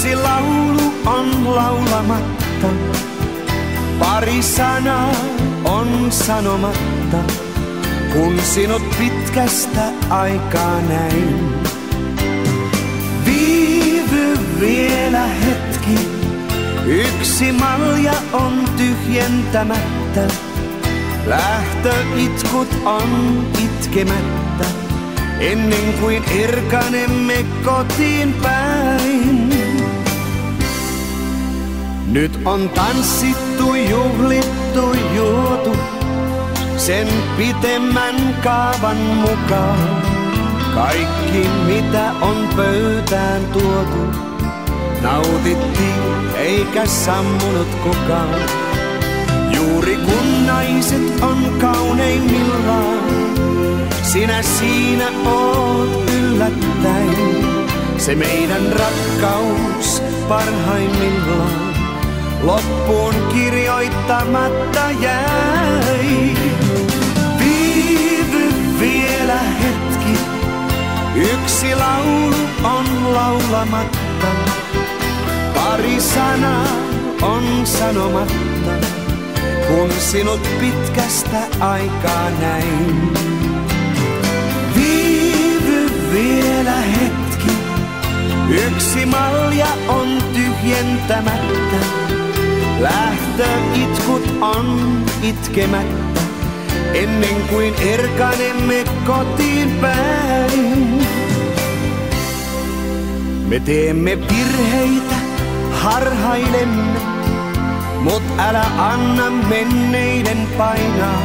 Yksi laulu on laulamatta, pari sanaa on sanomatta, kun sinut pitkästä aikaa näin. Viivy vielä hetki, yksi malja on tyhjentämättä, lähtöitkut on itkemättä, ennen kuin erkanemme kotiin päin. Nyt on tanssittu, juhlittu, juotu, sen pitemmän kaavan mukaan. Kaikki mitä on pöytään tuotu, nautittiin eikä sammunut kukaan. Juuri kun naiset on kauneimmillaan, sinä siinä oot yllättäin. Se meidän rakkaus parhaimmillaan loppuun kirjoittamatta jäi. Viivy vielä hetki, yksi laulu on laulamatta, pari sanaa on sanomatta, kun sinut pitkästä aikaa näin. Viivy vielä hetki, yksi malja on tyhjentämättä, lähtöitkut on itkemättä, ennen kuin erkanemme kotiin päin. Me teemme virheitä, harhailemme, mut älä anna menneiden painaa.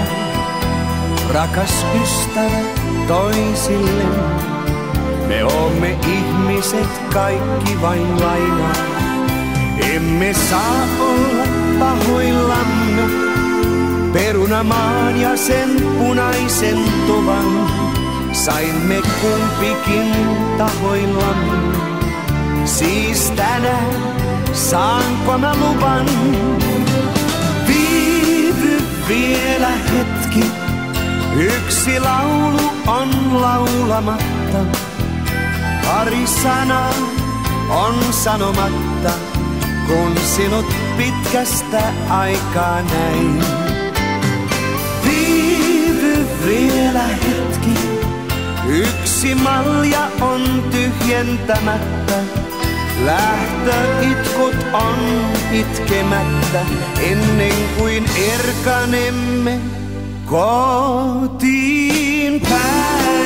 Rakas ystävä toisillemme, me oomme ihmiset kaikki vain lainaa. Emme saa olla pahoillamme perunamaan ja sen punaisen tuvan. Saimme kumpikin tahoillamme, siis tänään saanko mä luvan? Viivy vielä hetki, yksi laulu on laulamatta, pari sanaa on sanomatta, kun sinut pitkästä aikaa näin. Viivy vielä hetki, yksi malja on tyhjentämättä, lähtöitkut on itkemättä, ennen kuin erkanemme kotiin päin.